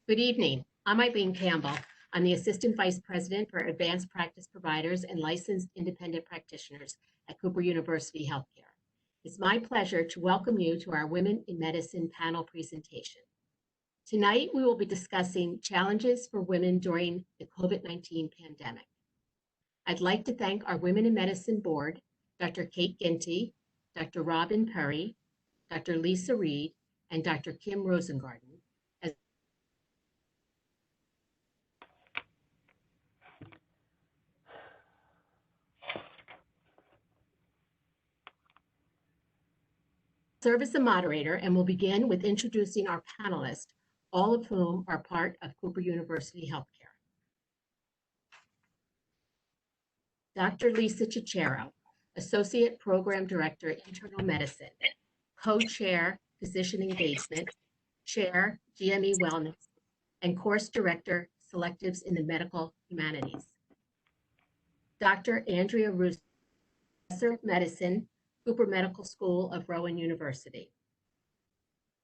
Good evening. I'm Eileen Campbell. I'm the Assistant Vice President for Advanced Practice Providers and Licensed Independent Practitioners at Cooper University Healthcare. It's my pleasure to welcome you to our Women in Medicine panel presentation. Tonight, we will be discussing challenges for women during the COVID-19 pandemic. I'd like to thank our Women in Medicine Board, Dr. Kate Ginty, Dr. Robin Perry, Dr. Lisa Reed, and Dr. Kim Rosengarten, as serve as the moderator, and we'll begin with introducing our panelists, all of whom are part of Cooper University Healthcare. Dr. Lisa Cicero, Associate Program Director, Internal Medicine, Co-Chair, Physician Engagement, Chair, GME Wellness, and Course Director, Selectives in the Medical Humanities. Dr. Andrea Russo, Professor of Medicine, Cooper Medical School of Rowan University.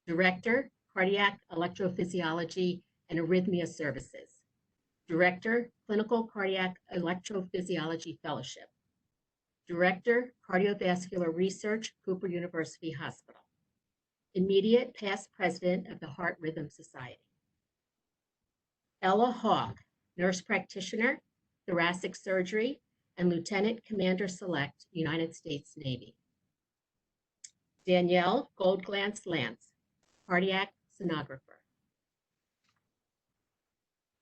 Director, Cardiac Electrophysiology and Arrhythmia Services. Director, Clinical Cardiac Electrophysiology Fellowship. Director, Cardiovascular Research, Cooper University Hospital. Immediate past president of the Heart Rhythm Society. Ella Hawk, nurse practitioner, thoracic surgery, and Lieutenant Commander Select, United States Navy. Danielle Goldglance Lance, cardiac sonographer.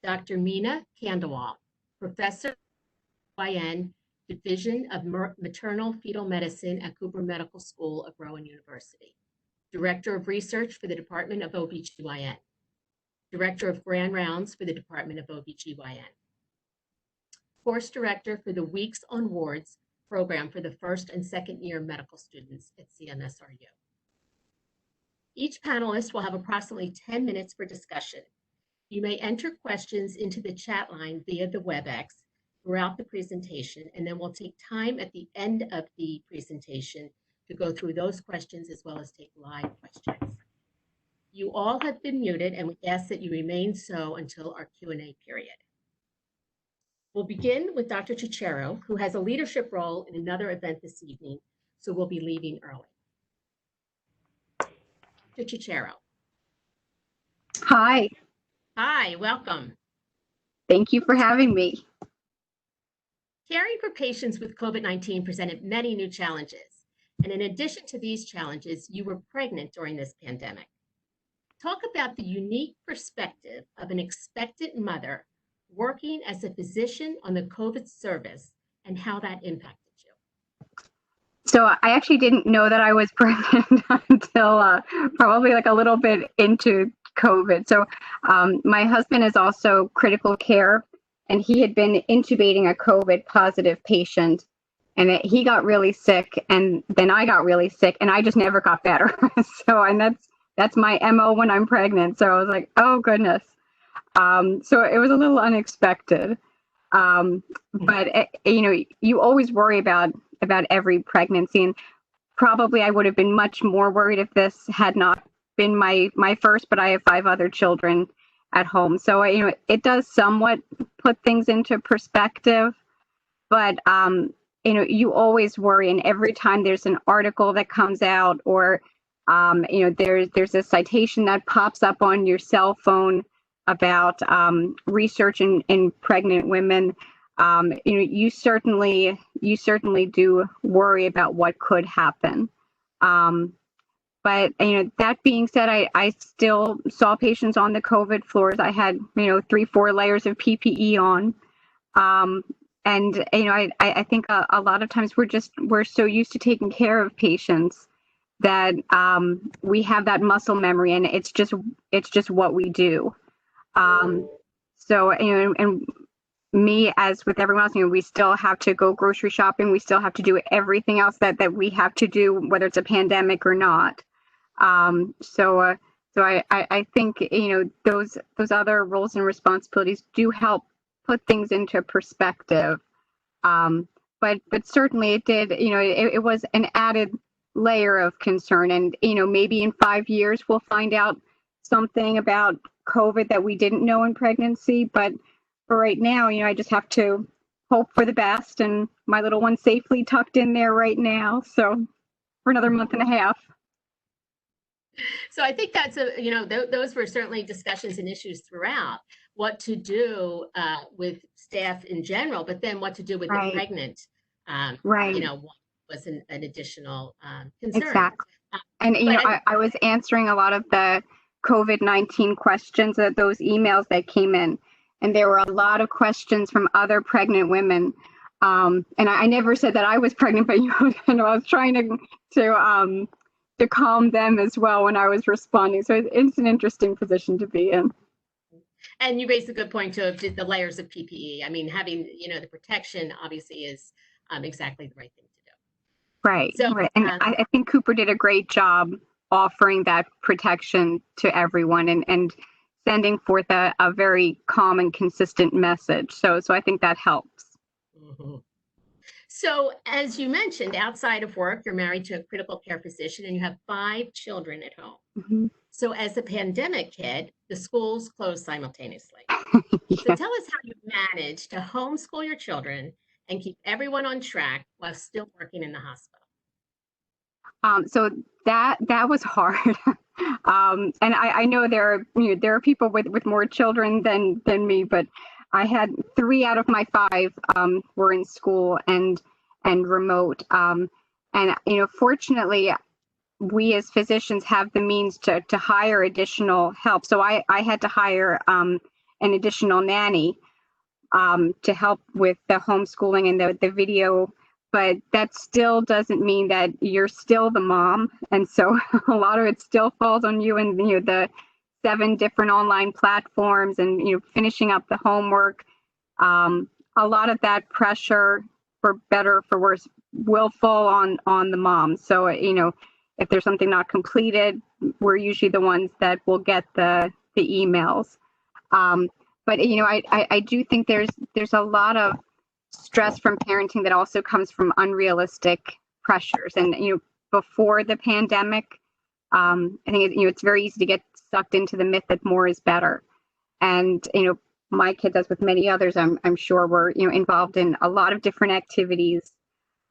Dr. Meena Kandawal, professor YN, Division of Maternal Fetal Medicine at Cooper Medical School of Rowan University. Director of Research for the Department of OBGYN. Director of Grand Rounds for the Department of OBGYN. Course Director for the Weeks on Wards program for the first and second year medical students at CMSRU. Each panelist will have approximately 10 minutes for discussion. You may enter questions into the chat line via the WebEx throughout the presentation, and then we'll take time at the end of the presentation to go through those questions as well as take live questions. You all have been muted, and we ask that you remain so until our Q&A period. We'll begin with Dr. Cicero, who has a leadership role in another event this evening, so we'll be leaving early. Dr. Cicero. Hi. Hi, welcome. Thank you for having me. Caring for patients with COVID-19 presented many new challenges. And in addition to these challenges, you were pregnant during this pandemic. Talk about the unique perspective of an expectant mother working as a physician on the COVID service and how that impacted you. So I actually didn't know that I was pregnant until probably like a little bit into COVID. So my husband is also critical care, and he had been intubating a COVID positive patient, and he got really sick, and then I got really sick, and I just never got better. And that's my MO when I'm pregnant. So I was like, oh goodness. So it was a little unexpected. But you always worry about every pregnancy, and probably I would have been much more worried if this had not been my first, but I have 5 other children at home. So, it does somewhat put things into perspective, but, you always worry. And every time there's an article that comes out, or, there's a citation that pops up on your cell phone about research in pregnant women, you certainly do worry about what could happen. But that being said, I still saw patients on the COVID floors. I had 3-4 layers of PPE on, and I think a lot of times we're so used to taking care of patients that we have that muscle memory, and it's just what we do. So and me, as with everyone else, we still have to go grocery shopping. We still have to do everything else that we have to do, whether it's a pandemic or not. So I think those other roles and responsibilities do help put things into perspective. But certainly it did. It was an added layer of concern, and maybe in 5 years we'll find out something about COVID that we didn't know in pregnancy. But for right now, I just have to hope for the best. And my little one's safely tucked in there right now. So for another month and a half. So I think that's those were certainly discussions and issues throughout what to do with staff in general, but then what to do with the Right. pregnant, Right. was an additional concern. Exactly. And, But I was answering a lot of the COVID-19 questions, those emails that came in. And there were a lot of questions from other pregnant women. And I never said that I was pregnant, but I was trying to calm them as well when I was responding. So it's an interesting position to be in. And you raised a good point too of the layers of PPE. I mean, having the protection obviously is exactly the right thing to do. Right, So right. And I think Cooper did a great job offering that protection to everyone and sending forth a very calm and consistent message. So I think that helps. mm-hmm. So as you mentioned, outside of work, you're married to a critical care physician and you have 5 children at home. Mm-hmm. So as the pandemic hit, the schools closed simultaneously. So Yeah. tell us how you managed to homeschool your children and keep everyone on track while still working in the hospital. So that was hard. And I know there are people with more children than me, but I had 3 out of my 5 were in school and remote. And fortunately, we as physicians have the means to hire additional help. So I had to hire an additional nanny to help with the homeschooling and the video, but that still doesn't mean that you're still the mom. And so a lot of it still falls on you, and the 7 different online platforms and finishing up the homework. A lot of that pressure, for better or for worse, will fall on the mom. So if there's something not completed, we're usually the ones that will get the emails. But I do think there's a lot of stress from parenting that also comes from unrealistic pressures. And before the pandemic, I think it's very easy to get sucked into the myth that more is better. And my kids, as with many others, I'm sure, were involved in a lot of different activities.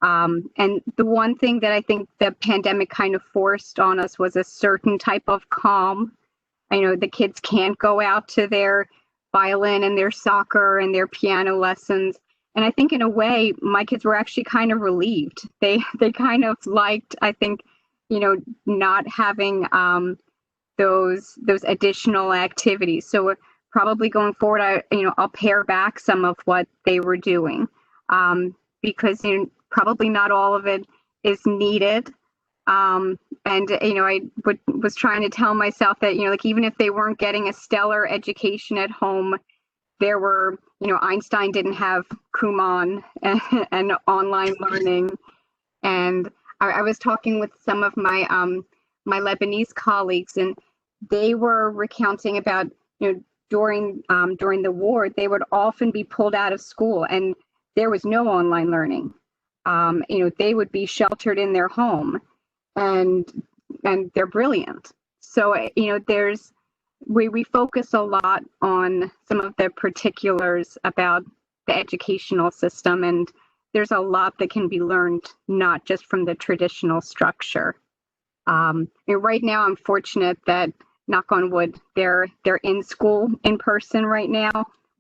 And the one thing that I think the pandemic kind of forced on us was a certain type of calm. I know the kids can't go out to their violin and their soccer and their piano lessons. And I think in a way, my kids were actually kind of relieved. They kind of liked, I think, not having those additional activities. So probably going forward, I'll pare back some of what they were doing, because probably not all of it is needed. And I was trying to tell myself that like even if they weren't getting a stellar education at home, there were Einstein didn't have Kumon and online learning. And I was talking with some of my my Lebanese colleagues, and they were recounting about during the war, they would often be pulled out of school and there was no online learning. They would be sheltered in their home, and they're brilliant. So there's we focus a lot on some of the particulars about the educational system, and there's a lot that can be learned not just from the traditional structure. Right now, I'm fortunate that, knock on wood, they're in school in person right now.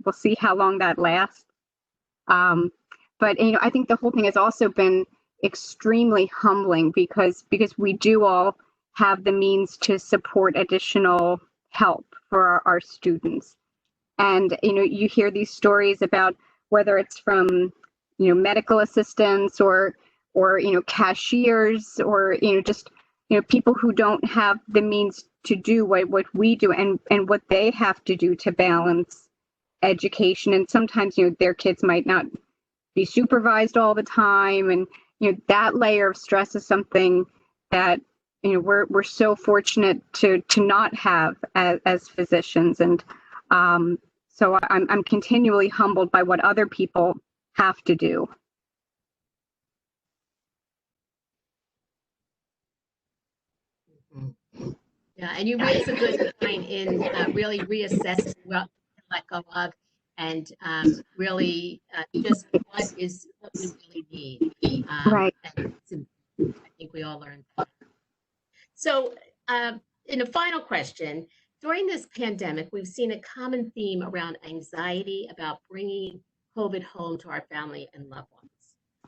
We'll see how long that lasts. But I think the whole thing has also been extremely humbling because we do all have the means to support additional help for our students. And you hear these stories about whether it's from medical assistants or cashiers or just people who don't have the means to do what we do and what they have to do to balance education. And sometimes their kids might not be supervised all the time, and that layer of stress is something that we're so fortunate to not have as physicians. And so I'm continually humbled by what other people have to do. Yeah, and you raise a good point in really reassessing what we can let go of, and really just what we really need. Right. And I think we all learned that. So, in a final question, during this pandemic, we've seen a common theme around anxiety about bringing COVID home to our family and loved ones.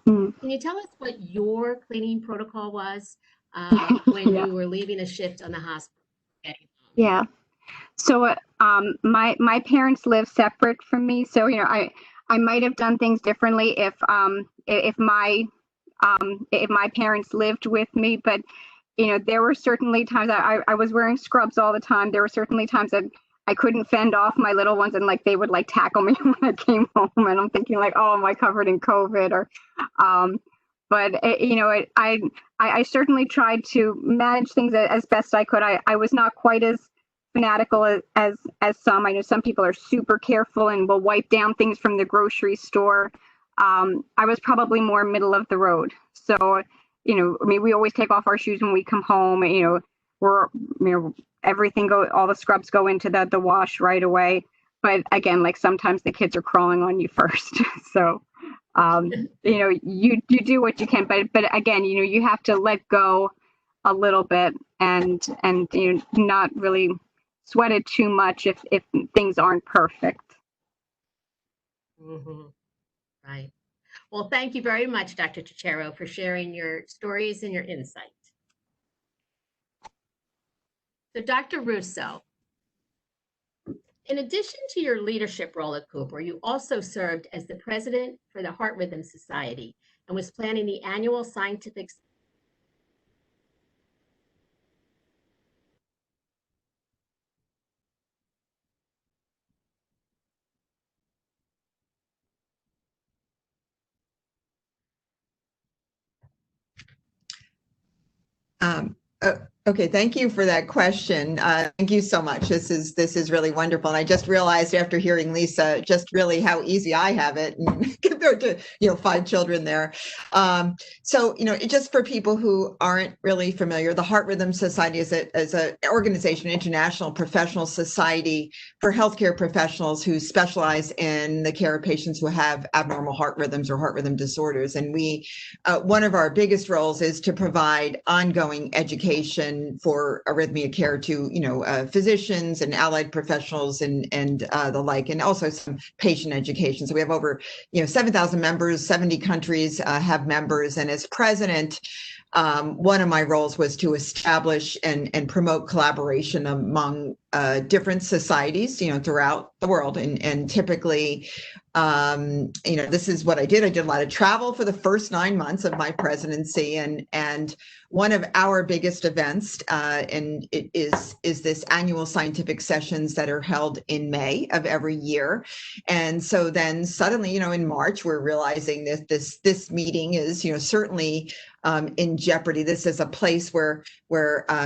Mm. Can you tell us what your cleaning protocol was when Yeah. you were leaving a shift on the hospital? Getting home? Yeah. So my parents live separate from me, so I might have done things differently if my parents lived with me, but there were certainly times I was wearing scrubs all the time. There were certainly times that I couldn't fend off my little ones, and like they would like tackle me when I came home, and I'm thinking like, oh, am I covered in COVID? Or um but I certainly tried to manage things as best I could. I was not quite as fanatical as some. I know some people are super careful and will wipe down things from the grocery store. I was probably more middle of the road. So, I mean, we always take off our shoes when we come home. We're, all the scrubs go into the wash right away. But again, like sometimes the kids are crawling on you first. So, you do what you can, but again, you have to let go a little bit and not really sweat it too much if things aren't perfect. Mhm. Right. Well, thank you very much, Dr. Chichero, for sharing your stories and your insight. So, Dr. Russo, in addition to your leadership role at Cooper, you also served as the president for the Heart Rhythm Society and was planning the annual scientific. Okay, thank you for that question. Thank you so much. This is really wonderful. And I just realized after hearing Lisa just really how easy I have it compared to 5 children there. So just for people who aren't really familiar, the Heart Rhythm Society is an organization, international professional society for healthcare professionals who specialize in the care of patients who have abnormal heart rhythms or heart rhythm disorders. And we, one of our biggest roles is to provide ongoing education for arrhythmia care to physicians and allied professionals and the like, and also some patient education. So we have over 7,000 members, 70 countries have members, and as president, one of my roles was to establish and promote collaboration among different societies, throughout the world. And typically, this is what I did. I did a lot of travel for the first 9 months of my presidency, and one of our biggest events, and it is this annual scientific sessions that are held in May of every year. And so then suddenly, in March, we're realizing that this meeting is, certainly in jeopardy. This is a place where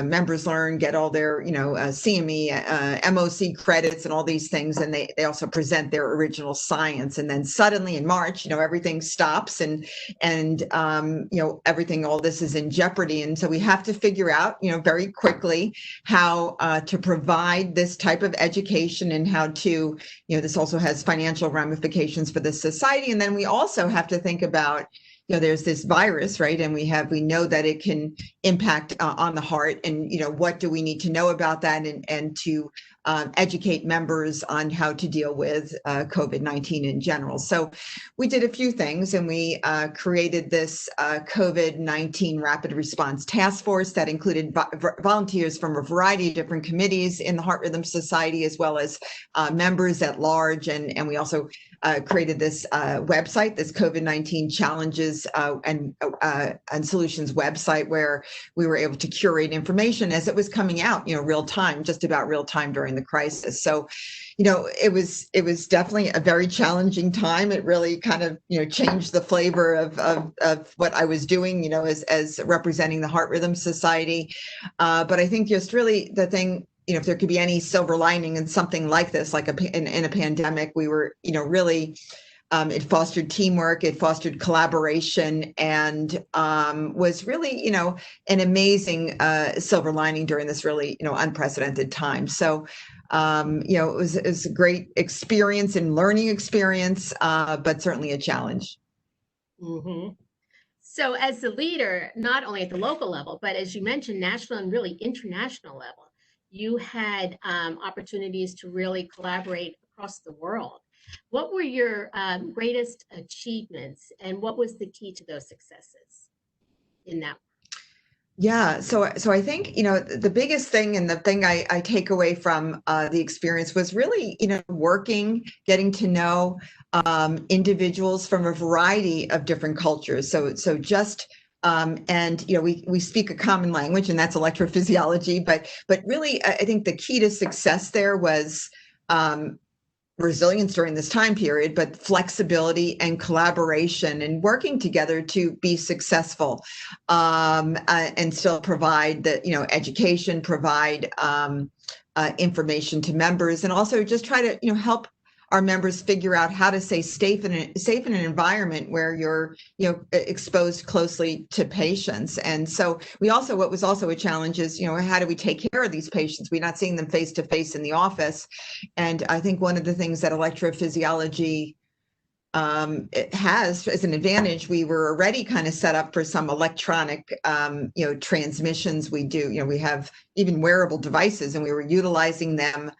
members learn, get all their, CME, MOC credits and all these things. And they also present their original science. And then suddenly in March, everything stops and everything, all this is in jeopardy. And so we have to figure out, very quickly how to provide this type of education and how to, this also has financial ramifications for the society. And then we also have to think about, there's this virus, right? And we know that it can impact on the heart, and what do we need to know about that, and to educate members on how to deal with COVID-19 in general. So we did a few things, and we created this COVID-19 Rapid Response Task Force that included volunteers from a variety of different committees in the Heart Rhythm Society, as well as members at large. And we also created this website, this COVID-19 Challenges and Solutions website, where we were able to curate information as it was coming out, real time, just about real time during the crisis. So, it was definitely a very challenging time. It really kind of, changed the flavor of what I was doing, as representing the Heart Rhythm Society. But I think just really the thing, if there could be any silver lining in something like this, like in a pandemic, we were, really It fostered teamwork, it fostered collaboration, and was really, an amazing silver lining during this really, unprecedented time. So, it was a great experience and learning experience, but certainly a challenge. Mm-hmm. So as the leader, not only at the local level, but as you mentioned, national and really international level, you had opportunities to really collaborate across the world. What were your greatest achievements and what was the key to those successes in that? Yeah, so I think the biggest thing and the thing I take away from the experience was really working, getting to know individuals from a variety of different cultures. So just and we speak a common language, and that's electrophysiology. But really, I think the key to success there was resilience during this time period, but flexibility and collaboration and working together to be successful, and still provide the education, provide information to members, and also just try to help our members figure out how to stay safe in an environment where you're exposed closely to patients. And so what was also a challenge is how do we take care of these patients? We're not seeing them face to face in the office. And I think one of the things that electrophysiology it has as an advantage, we were already kind of set up for some electronic transmissions. We have even wearable devices, and we were utilizing them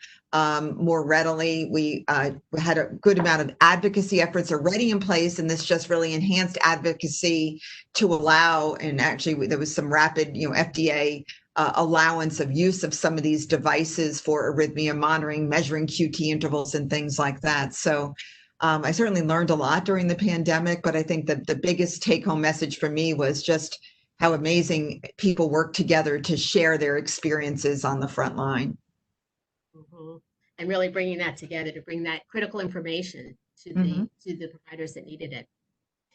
more readily. We had a good amount of advocacy efforts already in place, and this just really enhanced advocacy to allow, and actually there was some rapid FDA allowance of use of some of these devices for arrhythmia monitoring, measuring QT intervals and things like that. So I certainly learned a lot during the pandemic, but I think that the biggest take-home message for me was just how amazing people work together to share their experiences on the front line. Mm-hmm. And really bringing that together to bring that critical information to the providers that needed it.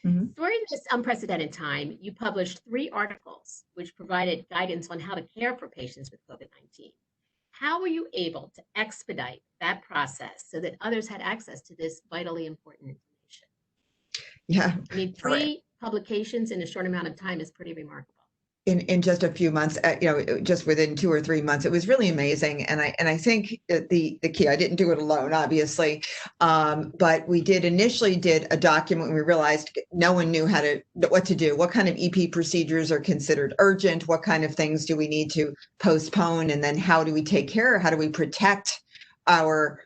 Mm-hmm. During this unprecedented time, you published 3 articles which provided guidance on how to care for patients with COVID-19. How were you able to expedite that process so that others had access to this vitally important information? Yeah. I mean, 3 publications in a short amount of time is pretty remarkable. In just a few months, just within 2 or 3 months, it was really amazing. And I think the key, I didn't do it alone, obviously, but we initially did a document when we realized no one knew what to do, what kind of EP procedures are considered urgent, what kind of things do we need to postpone, and then how do we take care, how do we protect our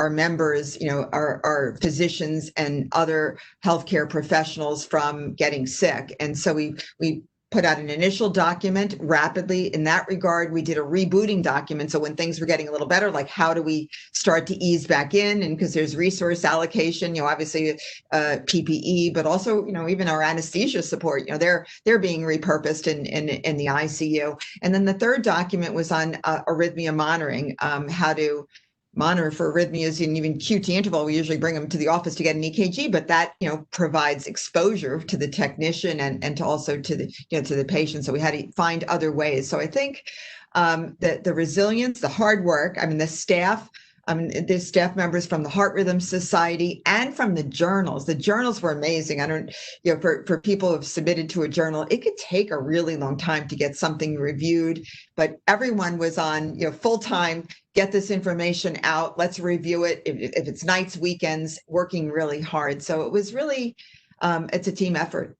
members, our physicians and other healthcare professionals from getting sick. And so we put out an initial document rapidly. In that regard, we did a rebooting document. So when things were getting a little better, like how do we start to ease back in? And because there's resource allocation, obviously PPE, but also, even our anesthesia support, they're being repurposed in the ICU. And then the third document was on arrhythmia monitoring, how to monitor for arrhythmias and even QT interval. We usually bring them to the office to get an EKG, but that provides exposure to the technician and to also to the patient. So we had to find other ways. So I think that the resilience, the hard work, the staff. There's staff members from the Heart Rhythm Society and from the journals. The journals were amazing. I don't, for people who have submitted to a journal, it could take a really long time to get something reviewed, but everyone was on, full time, get this information out, let's review it. If it's nights, weekends, working really hard. So it was really, it's a team effort.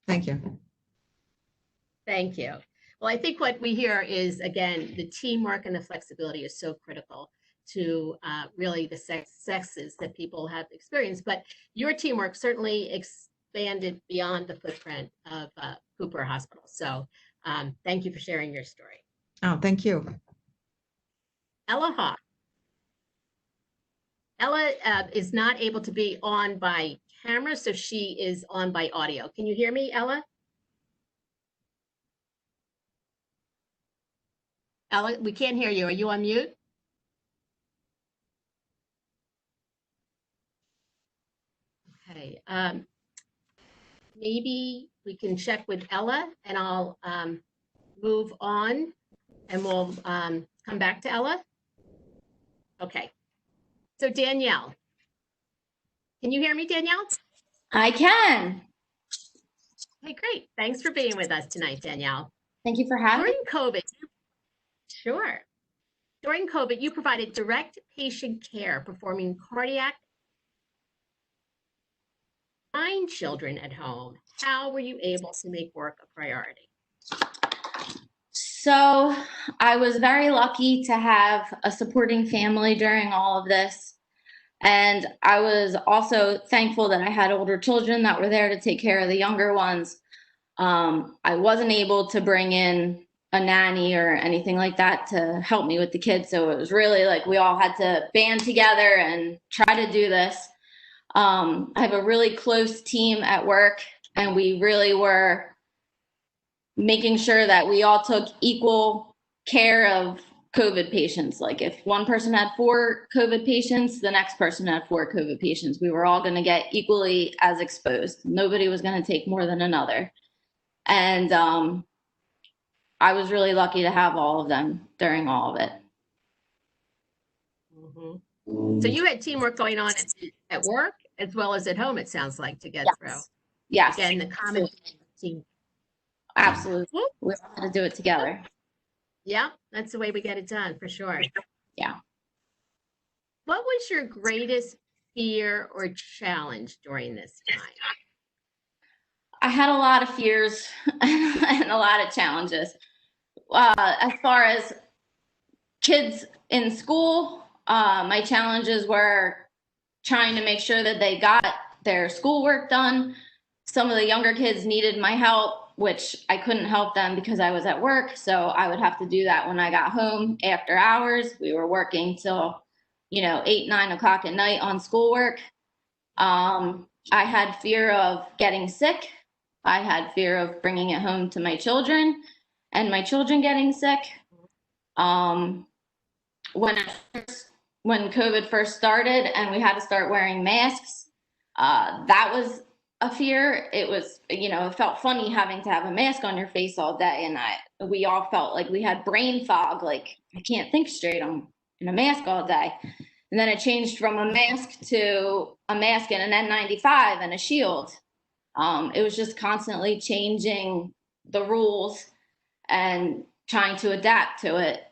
Thank you. Thank you. Well, I think what we hear is, again, the teamwork and the flexibility is so critical to really the successes that people have experienced. But your teamwork certainly expanded beyond the footprint of Cooper Hospital. So thank you for sharing your story. Oh, thank you. Ella Hawk. Ella is not able to be on by camera, so she is on by audio. Can you hear me, Ella? Ella, we can't hear you. Are you on mute? Okay. Maybe we can check with Ella, and I'll move on and we'll come back to Ella. Okay. So Danielle, can you hear me, Danielle? I can. Hey, great. Thanks for being with us tonight, Danielle. Thank you for having me. During COVID, sure. During COVID, you provided direct patient care, performing cardiac 9 children at home. How were you able to make work a priority? So I was very lucky to have a supporting family during all of this. And I was also thankful that I had older children that were there to take care of the younger ones. I wasn't able to bring in a nanny or anything like that to help me with the kids. So it was really like we all had to band together and try to do this. I have a really close team at work, and we really were making sure that we all took equal care of COVID patients. Like if one person had 4 COVID patients, the next person had 4 COVID patients. We were all going to get equally as exposed. Nobody was going to take more than another. And I was really lucky to have all of them during all of it. So you had teamwork going on at work as well as at home, it sounds like, to get through. Yes. Again, the common team. Absolutely. We all had to do it together. Yeah, that's the way we get it done, for sure. Yeah. What was your greatest fear or challenge during this time? I had a lot of fears and a lot of challenges. As far as kids in school, my challenges were trying to make sure that they got their schoolwork done. Some of the younger kids needed my help, which I couldn't help them because I was at work. So I would have to do that when I got home after hours. We were working till, 8, 9 o'clock at night on schoolwork. I had fear of getting sick. I had fear of bringing it home to my children and my children getting sick. When COVID first started and we had to start wearing masks, that was a fear. It was, it felt funny having to have a mask on your face all day. And we all felt like we had brain fog. Like, I can't think straight. I'm in a mask all day. And then it changed from a mask to a mask and an N95 and a shield. It was just constantly changing the rules and trying to adapt to it,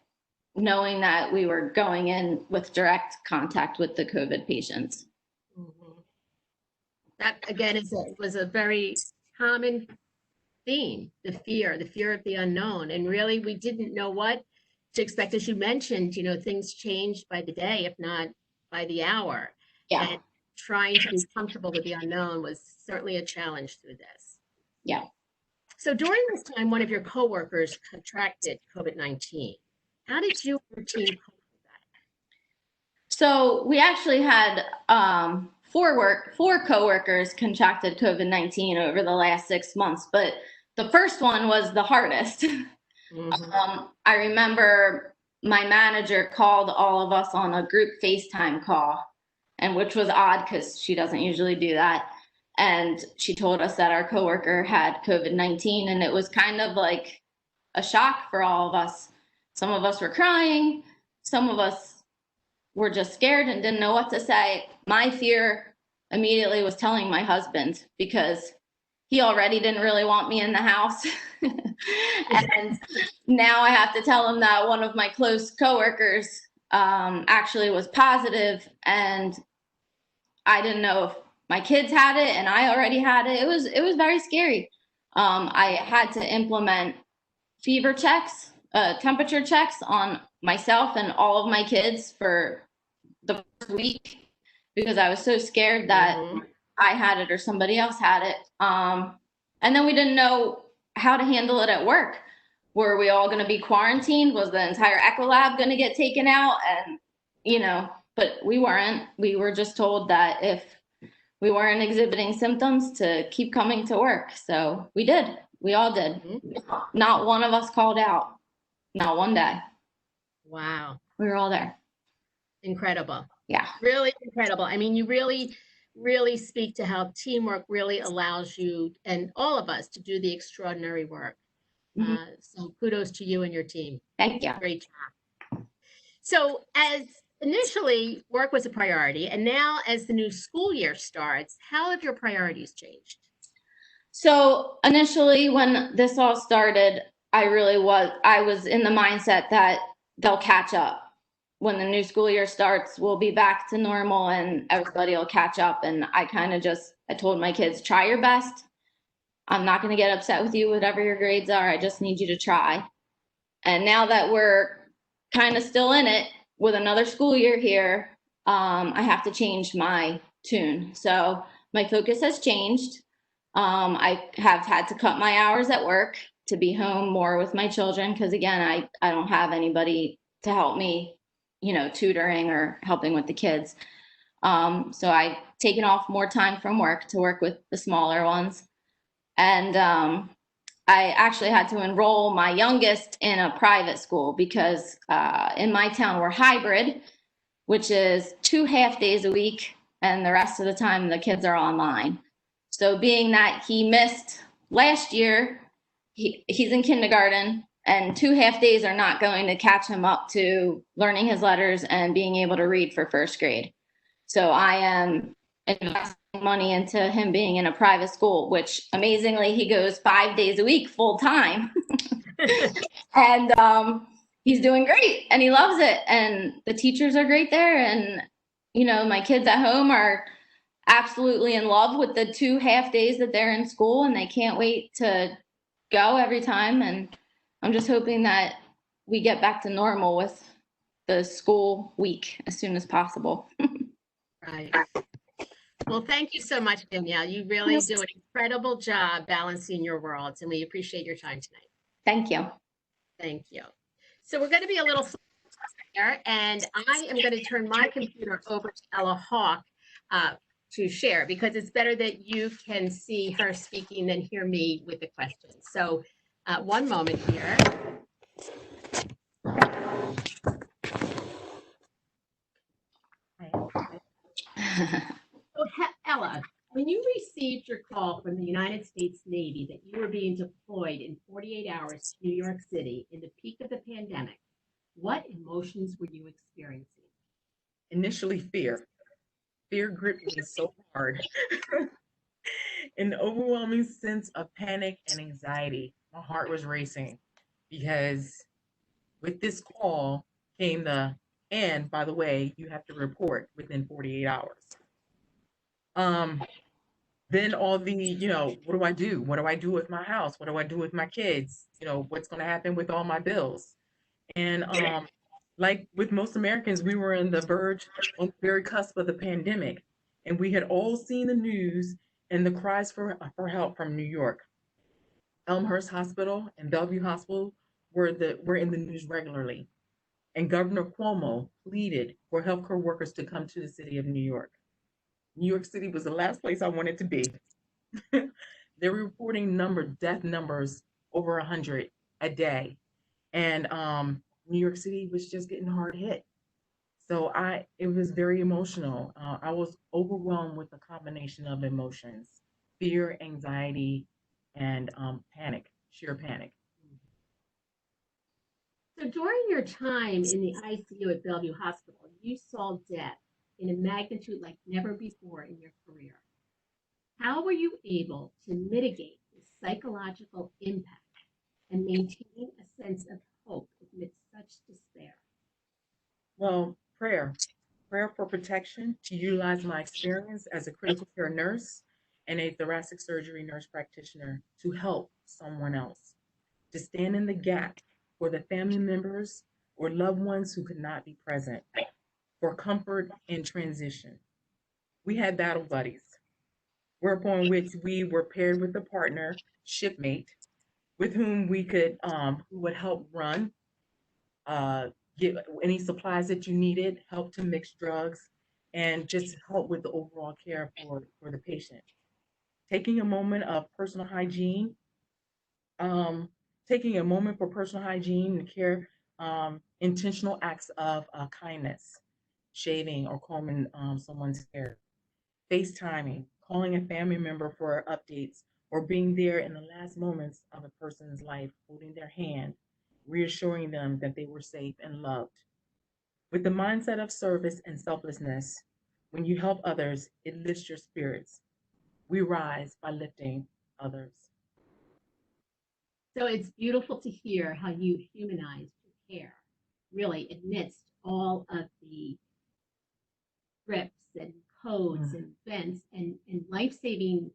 knowing that we were going in with direct contact with the COVID patients. That, again, was a very common theme, the fear of the unknown. And really, we didn't know what to expect. As you mentioned, things changed by the day, if not by the hour. Yeah. And trying to be comfortable with the unknown was certainly a challenge through this. Yeah. So during this time, one of your coworkers contracted COVID-19. How did you and your team cope with that? So we actually had 4 coworkers contracted COVID-19 over the last 6 months, but the first one was the hardest. I remember my manager called all of us on a group FaceTime call, and which was odd because she doesn't usually do that. And she told us that our coworker had COVID-19, and it was kind of like a shock for all of us. Some of us were crying. Some of us were just scared and didn't know what to say. My fear immediately was telling my husband, because he already didn't really want me in the house. And now I have to tell him that one of my close coworkers actually was positive, and I didn't know if my kids had it and I already had it. It was very scary. I had to implement fever checks, temperature checks on myself and all of my kids for the first week because I was so scared that I had it or somebody else had it. And then we didn't know how to handle it at work. Were we all going to be quarantined? Was the entire Echo Lab going to get taken out? And, but we weren't. We were just told that if we weren't exhibiting symptoms to keep coming to work. So we did. We all did. Not one of us called out. Not one day. Wow. We were all there. Incredible. Yeah. Really incredible. I mean, you really speak to how teamwork really allows you and all of us to do the extraordinary work. So kudos to you and your team. Thank you. Great job. So as initially work was a priority, and now as the new school year starts, how have your priorities changed? So initially when this all started, I was in the mindset that they'll catch up. When the new school year starts, we'll be back to normal and everybody will catch up. And I told my kids, try your best. I'm not going to get upset with you, whatever your grades are. I just need you to try. And now that we're kind of still in it with another school year here, I have to change my tune. So my focus has changed. I have had to cut my hours at work to be home more with my children because, again, I don't have anybody to help me, tutoring or helping with the kids. So I've taken off more time from work to work with the smaller ones. And I actually had to enroll my youngest in a private school because in my town we're hybrid, which is 2 half days a week, and the rest of the time the kids are online. So being that he missed last year, he's in kindergarten, and 2 half days are not going to catch him up to learning his letters and being able to read for first grade. So I am investing money into him being in a private school, which amazingly he goes 5 days a week full time. And he's doing great and he loves it. And the teachers are great there. And, my kids at home are absolutely in love with the 2 half days that they're in school and they can't wait to go every time. And I'm just hoping that we get back to normal with the school week as soon as possible. Right. Well, thank you so much, Danielle. You really do an incredible job balancing your worlds, and we appreciate your time tonight. Thank you. Thank you. So we're going to be a little here, and I am going to turn my computer over to Ella Hawk to share because it's better that you can see her speaking than hear me with the questions. So one moment here. So Ella, when you received your call from the United States Navy that you were being deployed in 48 hours to New York City in the peak of the pandemic, what emotions were you experiencing? Initially, fear. Fear gripped me so hard. An overwhelming sense of panic and anxiety. My heart was racing because with this call came and by the way, you have to report within 48 hours. Then all the, what do I do? What do I do with my house? What do I do with my kids? What's going to happen with all my bills? And like with most Americans, we were on the very cusp of the pandemic, and we had all seen the news and the cries for help from New York. Elmhurst Hospital and Bellevue Hospital were in the news regularly, and Governor Cuomo pleaded for healthcare workers to come to the city of New York. New York City was the last place I wanted to be. They were reporting death numbers over 100 a day, and New York City was just getting hard hit. So it was very emotional. I was overwhelmed with a combination of emotions: fear, anxiety, and panic, sheer panic. So during your time in the ICU at Bellevue Hospital, you saw death in a magnitude like never before in your career. How were you able to mitigate the psychological impact and maintain a sense of hope amidst such despair? Well, prayer for protection, to utilize my experience as a critical care nurse and a thoracic surgery nurse practitioner to help someone else, to stand in the gap for the family members or loved ones who could not be present, for comfort in transition. We had battle buddies, whereupon which we were paired with a partner, shipmate, with whom who would help run, uh, get any supplies that you needed, help to mix drugs, and just help with the overall care for the patient. Taking a moment of personal hygiene, um, taking a moment for personal hygiene and care, intentional acts of kindness, shaving or combing someone's hair, FaceTiming, calling a family member for updates or being there in the last moments of a person's life, holding their hand, reassuring them that they were safe and loved. With the mindset of service and selflessness, when you help others, it lifts your spirits. We rise by lifting others. So it's beautiful to hear how you humanized your care, really amidst all of the scripts and codes and events and life-saving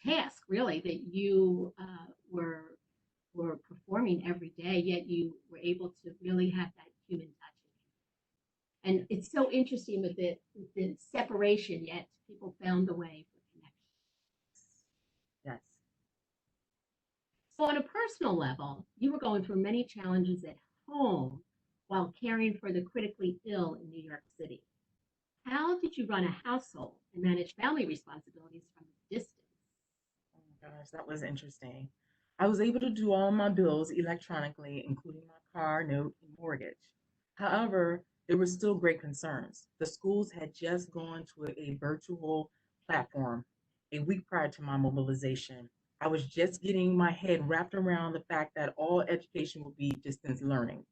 tasks, really, that you were performing every day, yet you were able to really have that human touch. And it's so interesting with the separation, yet people found the way for connection. Yes. So on a personal level, you were going through many challenges at home while caring for the critically ill in New York City. How did you run a household and manage family responsibilities from a distance? Oh my gosh, that was interesting. I was able to do all my bills electronically, including my car note and mortgage. However, there were still great concerns. The schools had just gone to a virtual platform a week prior to my mobilization. I was just getting my head wrapped around the fact that all education would be distance learning.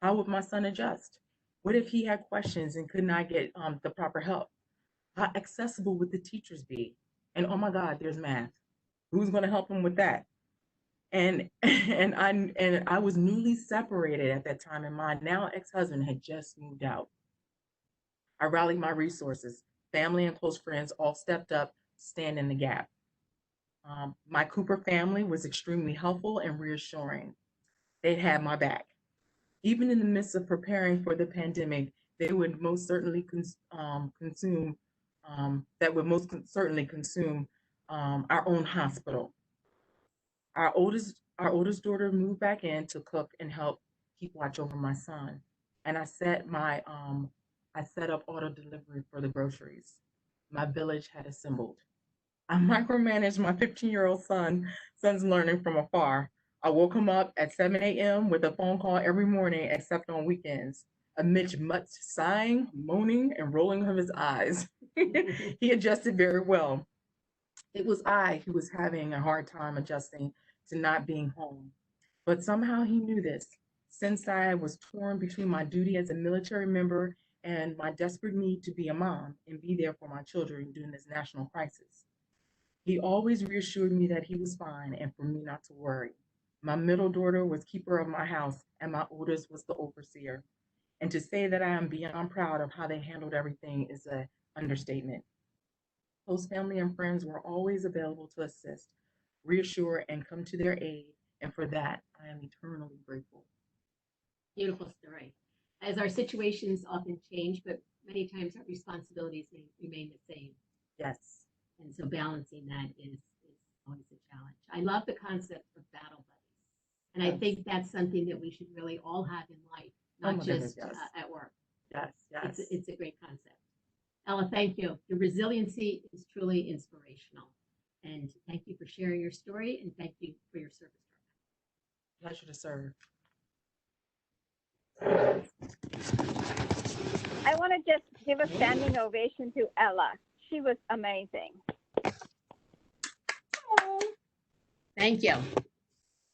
How would my son adjust? What if he had questions and could not get the proper help? How accessible would the teachers be? And oh my God, there's math. Who's going to help him with that? And and I was newly separated at that time, and my now ex-husband had just moved out. I rallied my resources. Family and close friends all stepped up to stand in the gap. My Cooper family was extremely helpful and reassuring. They had my back. Even in the midst of preparing for the pandemic, they would most certainly consume, that would most certainly consume our own hospital. Our oldest daughter moved back in to cook and help keep watch over my son. And I set up auto delivery for the groceries. My village had assembled. I micromanaged my 15-year-old son's learning from afar. I woke him up at 7 a.m. with a phone call every morning except on weekends. Amidst much sighing, moaning, and rolling of his eyes, he adjusted very well. It was I who was having a hard time adjusting to not being home. But somehow he knew this. Since I was torn between my duty as a military member and my desperate need to be a mom and be there for my children during this national crisis. He always reassured me that he was fine and for me not to worry. My middle daughter was keeper of my house, and my oldest was the overseer. And to say that I am beyond proud of how they handled everything is an understatement. Close family and friends were always available to assist, reassure, and come to their aid, and for that, I am eternally grateful. Beautiful story. As our situations often change, but many times our responsibilities may remain the same. Yes. And so balancing that is always a challenge. I love the concept of battle buddies. And I Yes. think that's something that we should really all have in life, Oh not my goodness, just yes. at work. Yes, yes. It's a great concept. Ella, thank you. Your resiliency is truly inspirational. And thank you for sharing your story and thank you for your service. Pleasure to serve. I want to just give a standing ovation to Ella. She was amazing. Thank you.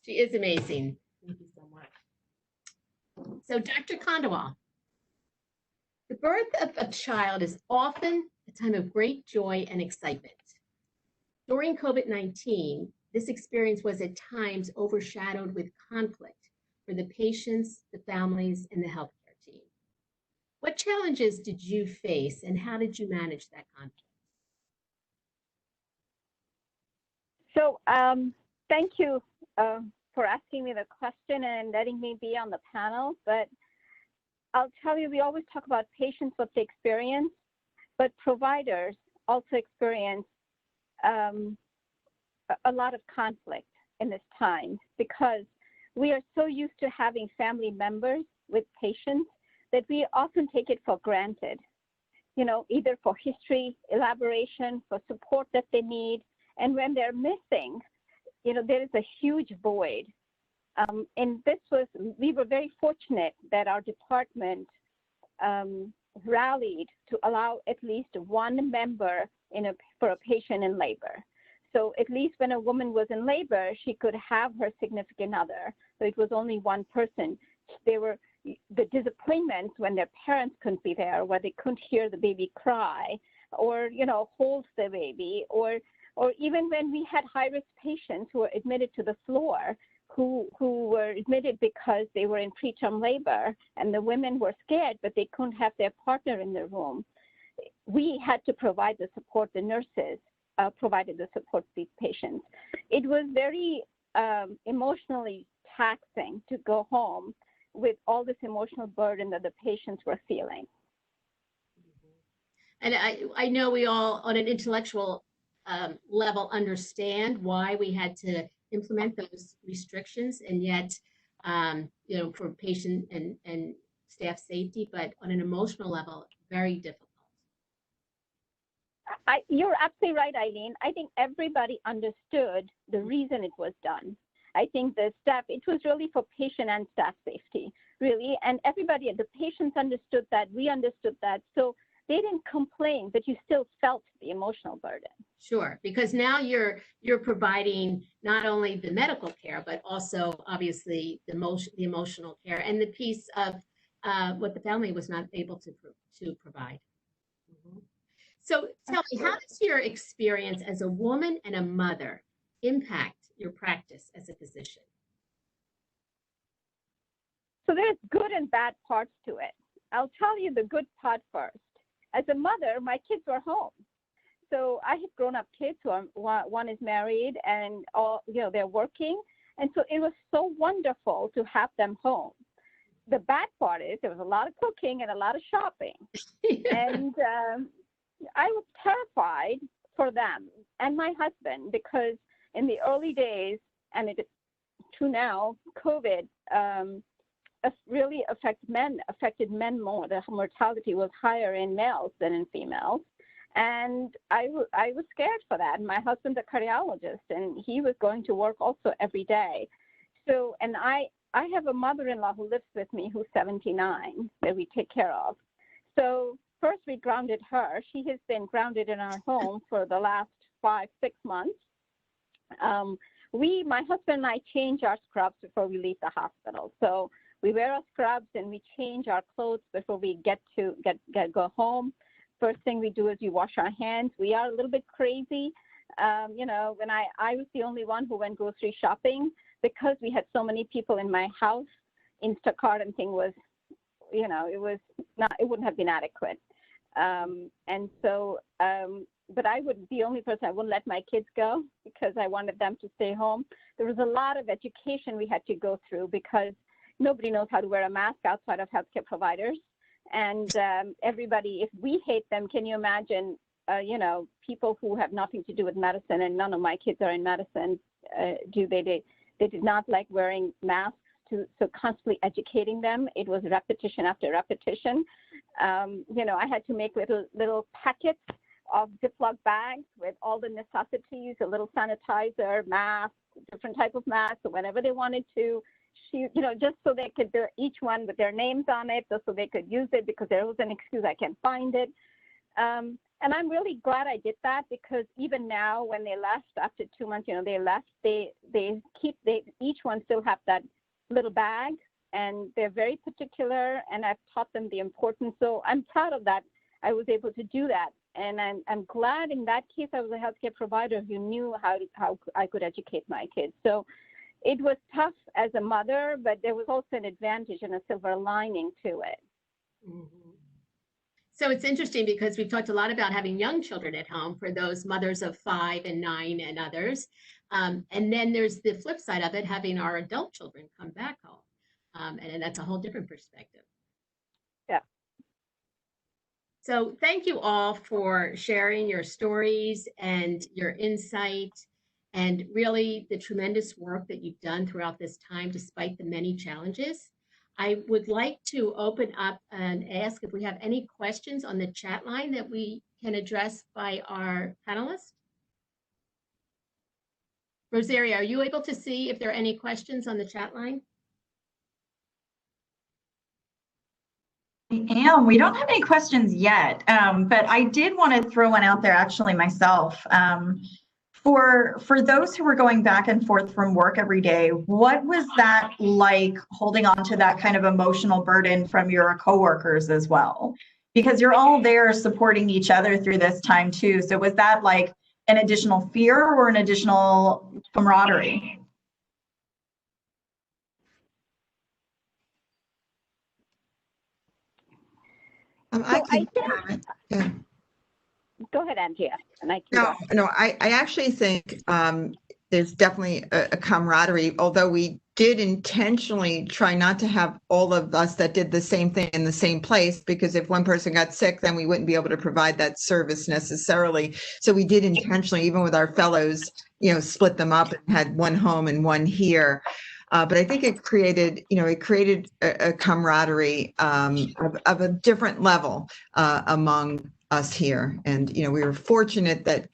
She is amazing. Thank you so much. So, Dr. Kandawal, the birth of a child is often a time of great joy and excitement. During COVID-19, this experience was at times overshadowed with conflict for the patients, the families, and the healthcare team. What challenges did you face and how did you manage that conflict? So thank you for asking me the question and letting me be on the panel. But I'll tell you, we always talk about patients, what they experience, but providers also experience a lot of conflict in this time because we are so used to having family members with patients that we often take it for granted, you know, either for history, elaboration, for support that they need. And when they're missing, you know, there is a huge void. And we were very fortunate that our department rallied to allow at least one member for a patient in labor. So at least when a woman was in labor, she could have her significant other. So it was only one person. There were the disappointments when their parents couldn't be there, where they couldn't hear the baby cry, or hold the baby, or even when we had high-risk patients who were admitted to the floor, who were admitted because they were in preterm labor, and the women were scared, but they couldn't have their partner in the room. We had to provide the support. The nurses provided the support to these patients. It was very emotionally taxing to go home with all this emotional burden that the patients were feeling. And I know we all, on an intellectual level, understand why we had to implement those restrictions, and yet, for patient and staff safety, but on an emotional level, very difficult. You're absolutely right, Eileen. I think everybody understood the reason it was done. I think the staff, it was really for patient and staff safety, really. And everybody, the patients understood that, we understood that. So they didn't complain, but you still felt the emotional burden. Sure, because now you're providing not only the medical care, but also obviously the emotional care and the piece of what the family was not able to provide. Mm-hmm. So tell me, how does your experience as a woman and a mother impact your practice as a physician? So there's good and bad parts to it. I'll tell you the good part first. As a mother, my kids were home. So I have grown-up kids who one is married and all, they're working. And so it was so wonderful to have them home. The bad part is there was a lot of cooking and a lot of shopping. And I was terrified for them and my husband, because in the early days, and it to now, COVID really affected men more. The mortality was higher in males than in females. And I was scared for that. My husband's a cardiologist, and he was going to work also every day. So, and I have a mother-in-law who lives with me who's 79 that we take care of. So first we grounded her. She has been grounded in our home for the last 5-6 months. My husband and I change our scrubs before we leave the hospital. So we wear our scrubs and we change our clothes before we go home. First thing we do is we wash our hands. We are a little bit crazy. When I was the only one who went grocery shopping because we had so many people in my house. Instacart and thing was, it wouldn't have been adequate. But I would, the only person I wouldn't let my kids go because I wanted them to stay home. There was a lot of education we had to go through because nobody knows how to wear a mask outside of healthcare providers. And everybody, if we hate them, can you imagine, people who have nothing to do with medicine, and none of my kids are in medicine, they did not like wearing masks, so constantly educating them. It was repetition after repetition. I had to make little packets of Ziploc bags with all the necessities, a little sanitizer, mask, different type of mask, so whenever they wanted to, just so they could do each one with their names on it, just so they could use it because there was an excuse I can't find it. And I'm really glad I did that because even now when they left after 2 months, they left, each one still have that little bag and they're very particular and I've taught them the importance. So I'm proud of that. I was able to do that. And I'm glad in that case I was a healthcare provider who knew how I could educate my kids. So it was tough as a mother, but there was also an advantage and a silver lining to it. Mm-hmm. So it's interesting because we've talked a lot about having young children at home for those mothers of 5 and 9 and others. And then there's the flip side of it, having our adult children come back home. And that's a whole different perspective. Yeah. So thank you all for sharing your stories and your insight and really the tremendous work that you've done throughout this time, despite the many challenges. I would like to open up and ask if we have any questions on the chat line that we can address by our panelists. Rosaria, are you able to see if there are any questions on the chat line? I am. We don't have any questions yet, but I did want to throw one out there actually myself for those who were going back and forth from work every day, what was that like, holding on to that kind of emotional burden from your coworkers as well? Because you're all there supporting each other through this time too. So was that like an additional fear or an additional camaraderie? I I can comment. Yeah. Go ahead, Andrea, and I can No, go. no, I actually think there's definitely a camaraderie, although we did intentionally try not to have all of us that did the same thing in the same place, because if one person got sick, then we wouldn't be able to provide that service necessarily. So we did intentionally, even with our fellows, split them up and had one home and one here. But I think it created a camaraderie of a different level among us here. And, we were fortunate that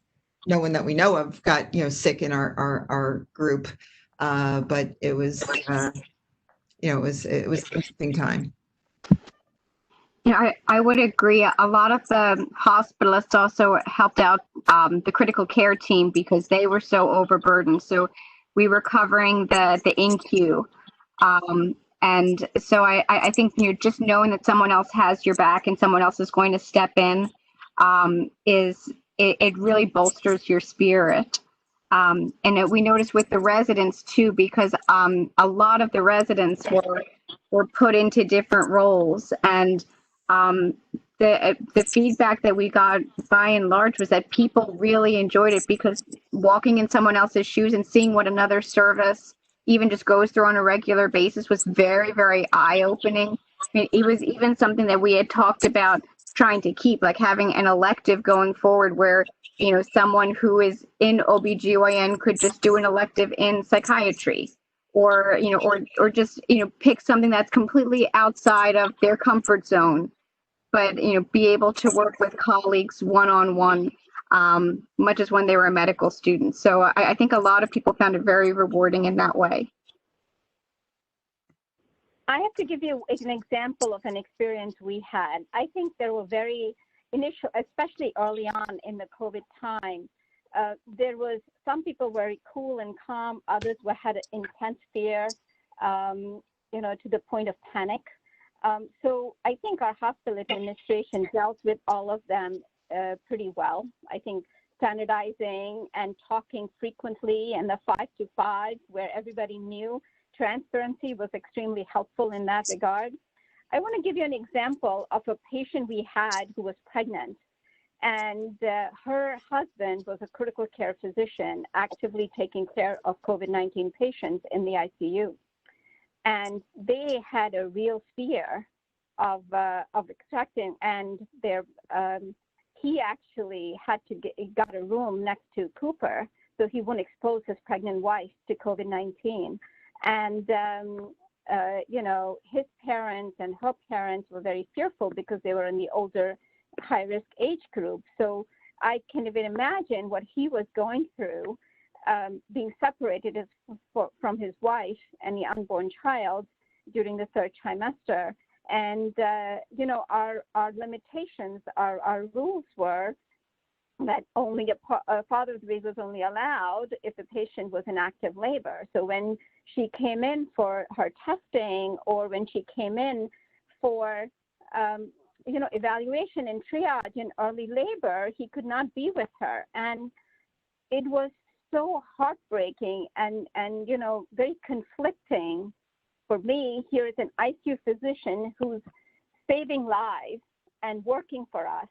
no one that we know of got, sick in our group. But it was, it was an interesting time. Yeah, I would agree. A lot of the hospitalists also helped out the critical care team because they were so overburdened. So we were covering the NQ. And so I think just knowing that someone else has your back and someone else is going to step in it really bolsters your spirit. And we noticed with the residents too, because a lot of the residents were put into different roles, and the feedback that we got by and large was that people really enjoyed it, because walking in someone else's shoes and seeing what another service even just goes through on a regular basis was very, very eye-opening. I mean, it was even something that we had talked about trying to keep, like having an elective going forward where, someone who is in OBGYN could just do an elective in psychiatry, or, or just, pick something that's completely outside of their comfort zone, but, be able to work with colleagues one-on-one, much as when they were a medical student. So I think a lot of people found it very rewarding in that way. I have to give you an example of an experience we had. I think there were very initial, especially early on in the COVID time, there was some people very cool and calm, others had intense fear, to the point of panic. So I think our hospital administration dealt with all of them pretty well. I think standardizing and talking frequently, and the 5 to 5 where everybody knew, transparency was extremely helpful in that regard. I want to give you an example of a patient we had who was pregnant, and her husband was a critical care physician actively taking care of COVID-19 patients in the ICU. And they had a real fear of extracting, and he actually had to got a room next to Cooper so he wouldn't expose his pregnant wife to COVID-19. And, his parents and her parents were very fearful because they were in the older, high-risk age group. So I can even imagine what he was going through, being separated from his wife and the unborn child during the 3rd trimester. And, our limitations, our rules were that only a father's leave was only allowed if the patient was in active labor. So when she came in for her testing, or when she came in for, evaluation and triage in early labor, he could not be with her. And it was so heartbreaking and very conflicting for me. Here is an ICU physician who's saving lives and working for us,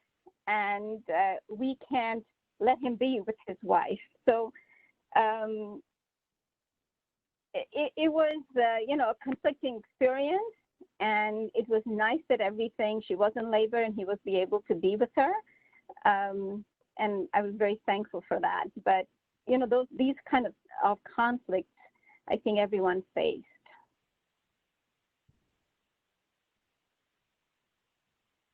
and we can't let him be with his wife. So it was, a conflicting experience, and it was nice that she was in labor and he was able to be with her. And I was very thankful for that. But, these kind of conflicts, I think everyone faced.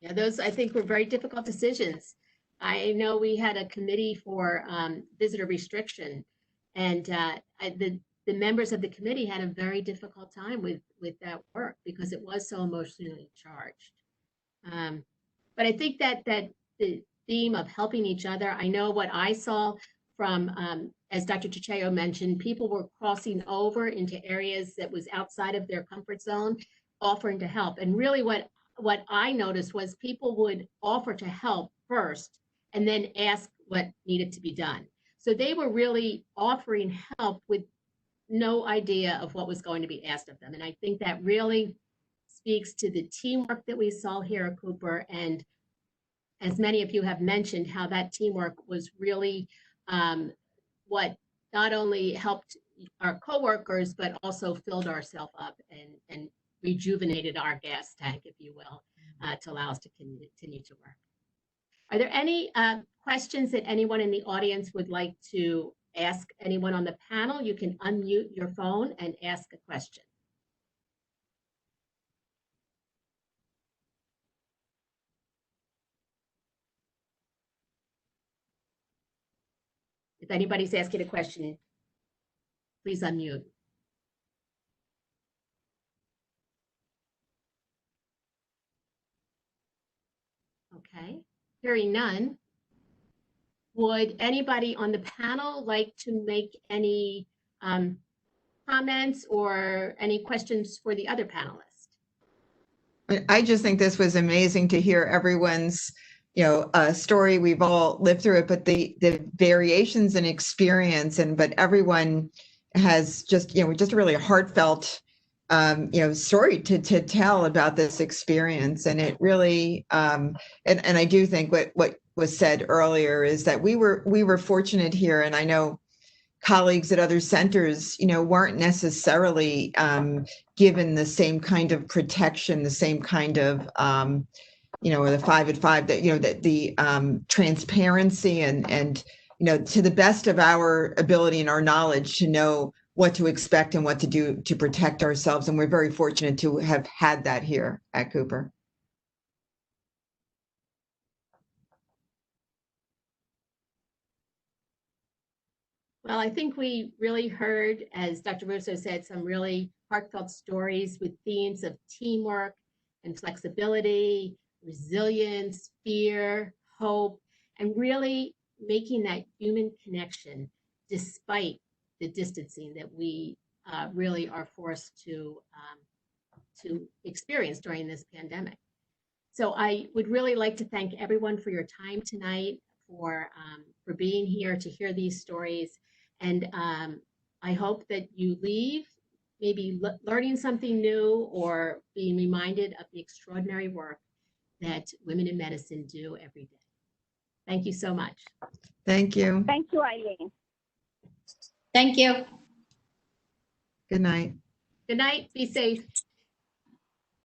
Yeah, those I think were very difficult decisions. I know we had a committee for visitor restriction, and the members of the committee had a very difficult time with that work because it was so emotionally charged. But I think that the theme of helping each other, I know what I saw from, as Dr. Chicheo mentioned, people were crossing over into areas that was outside of their comfort zone, offering to help. And really what I noticed was people would offer to help first and then ask what needed to be done. So they were really offering help with no idea of what was going to be asked of them. And I think that really speaks to the teamwork that we saw here at Cooper. And as many of you have mentioned, how that teamwork was really what not only helped our coworkers, but also filled ourselves up and rejuvenated our gas tank, if you will, to allow us to continue to work. Are there any questions that anyone in the audience would like to ask anyone on the panel? You can unmute your phone and ask a question. If anybody's asking a question, please unmute. Okay, hearing none. Would anybody on the panel like to make any comments or any questions for the other panelists? I just think this was amazing to hear everyone's, story. We've all lived through it, but the variations in experience, but everyone has just a really heartfelt, story to tell about this experience. And it really, and I do think what was said earlier is that we were fortunate here, and I know colleagues at other centers, weren't necessarily given the same kind of protection, the same kind of, the 5 at 5, that the transparency and to the best of our ability and our knowledge to know what to expect and what to do to protect ourselves. And we're very fortunate to have had that here at Cooper. Well, I think we really heard, as Dr. Russo said, some really heartfelt stories with themes of teamwork and flexibility, resilience, fear, hope, and really making that human connection despite the distancing that we really are forced to experience during this pandemic. So I would really like to thank everyone for your time tonight, for being here to hear these stories. And I hope that you leave maybe learning something new or being reminded of the extraordinary work that women in medicine do every day. Thank you so much. Thank you. Thank you, Eileen. Thank you. Good night. Good night. Be safe.